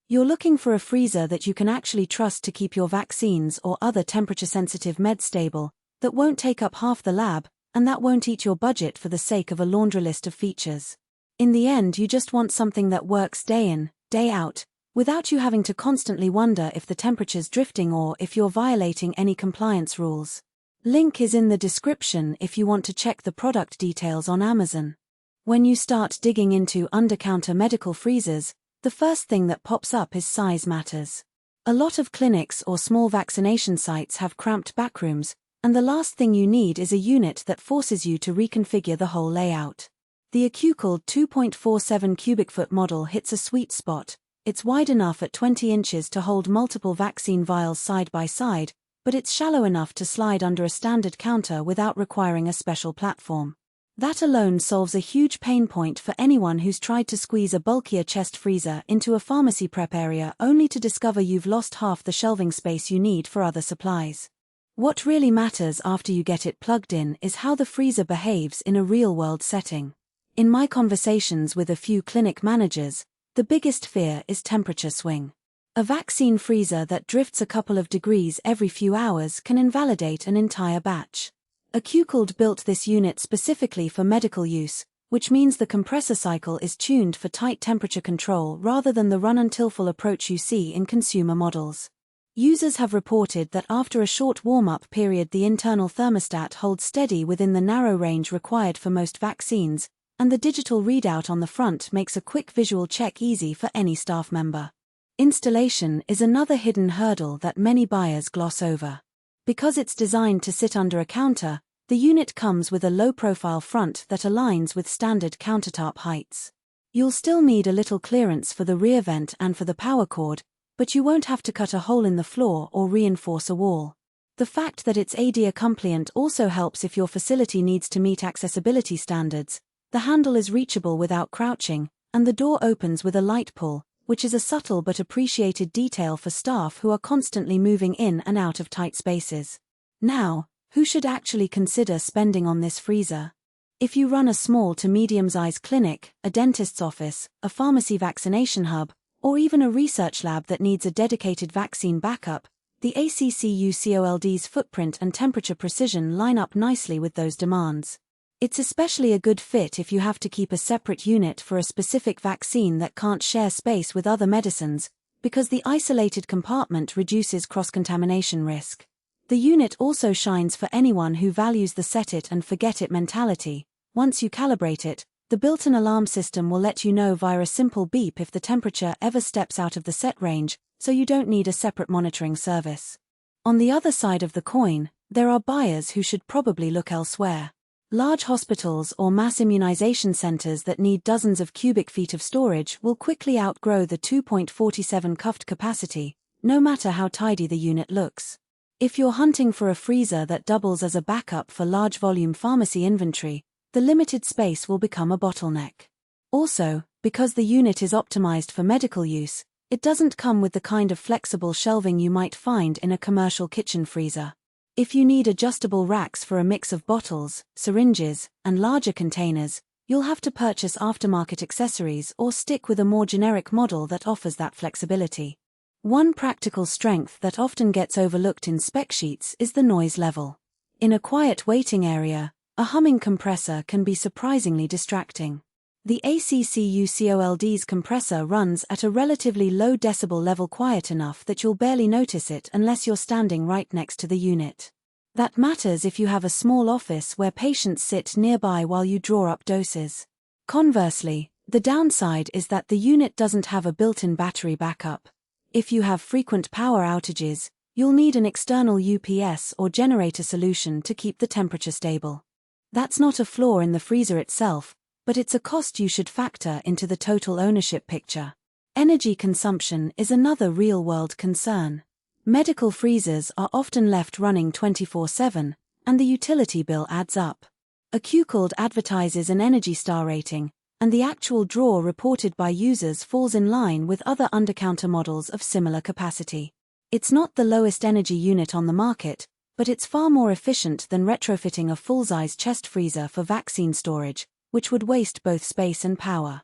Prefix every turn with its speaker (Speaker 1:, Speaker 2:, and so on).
Speaker 1: You're looking for a freezer that you can actually trust to keep your vaccines or other temperature-sensitive meds stable, that won't take up half the lab, and that won't eat your budget for the sake of a laundry list of features. In the end, you just want something that works day in, day out, without you having to constantly wonder if the temperature's drifting or if you're violating any compliance rules. Link is in the description if you want to check the product details on Amazon. When you start digging into under-counter medical freezers, the first thing that pops up is size matters. A lot of clinics or small vaccination sites have cramped backrooms, and the last thing you need is a unit that forces you to reconfigure the whole layout. The ACCUCOLD 2.47 cu.ft model hits a sweet spot. It's wide enough at 20 inches to hold multiple vaccine vials side by side, but it's shallow enough to slide under a standard counter without requiring a special platform. That alone solves a huge pain point for anyone who's tried to squeeze a bulkier chest freezer into a pharmacy prep area only to discover you've lost half the shelving space you need for other supplies. What really matters after you get it plugged in is how the freezer behaves in a real-world setting. In my conversations with a few clinic managers, the biggest fear is temperature swing. A vaccine freezer that drifts a couple of degrees every few hours can invalidate an entire batch. ACCUCOLD built this unit specifically for medical use, which means the compressor cycle is tuned for tight temperature control rather than the run-until-full approach you see in consumer models. Users have reported that after a short warm-up period the internal thermostat holds steady within the narrow range required for most vaccines, and the digital readout on the front makes a quick visual check easy for any staff member. Installation is another hidden hurdle that many buyers gloss over. Because it's designed to sit under a counter, the unit comes with a low-profile front that aligns with standard countertop heights. You'll still need a little clearance for the rear vent and for the power cord, but you won't have to cut a hole in the floor or reinforce a wall. The fact that it's AD compliant also helps if your facility needs to meet accessibility standards. The handle is reachable without crouching, and the door opens with a light pull, which is a subtle but appreciated detail for staff who are constantly moving in and out of tight spaces. Now, who should actually consider spending on this freezer? If you run a small to medium-sized clinic, a dentist's office, a pharmacy vaccination hub, or even a research lab that needs a dedicated vaccine backup, the ACCUCOLD's footprint and temperature precision line up nicely with those demands. It's especially a good fit if you have to keep a separate unit for a specific vaccine that can't share space with other medicines, because the isolated compartment reduces cross-contamination risk. The unit also shines for anyone who values the set-it-and-forget-it mentality. Once you calibrate it, the built-in alarm system will let you know via a simple beep if the temperature ever steps out of the set range, so you don't need a separate monitoring service. On the other side of the coin, there are buyers who should probably look elsewhere. Large hospitals or mass immunization centers that need dozens of cubic feet of storage will quickly outgrow the 2.47 cu.ft capacity, no matter how tidy the unit looks. If you're hunting for a freezer that doubles as a backup for large volume pharmacy inventory, the limited space will become a bottleneck. Also, because the unit is optimized for medical use, it doesn't come with the kind of flexible shelving you might find in a commercial kitchen freezer. If you need adjustable racks for a mix of bottles, syringes, and larger containers, you'll have to purchase aftermarket accessories or stick with a more generic model that offers that flexibility. One practical strength that often gets overlooked in spec sheets is the noise level. In a quiet waiting area, a humming compressor can be surprisingly distracting. The ACCUCOLD's compressor runs at a relatively low decibel level, quiet enough that you'll barely notice it unless you're standing right next to the unit. That matters if you have a small office where patients sit nearby while you draw up doses. Conversely, the downside is that the unit doesn't have a built-in battery backup. If you have frequent power outages, you'll need an external UPS or generator solution to keep the temperature stable. That's not a flaw in the freezer itself, but it's a cost you should factor into the total ownership picture. Energy consumption is another real-world concern. Medical freezers are often left running 24/7, and the utility bill adds up. ACCUCOLD advertises an Energy Star rating, and the actual draw reported by users falls in line with other undercounter models of similar capacity. It's not the lowest energy unit on the market, but it's far more efficient than retrofitting a full-size chest freezer for vaccine storage, which would waste both space and power.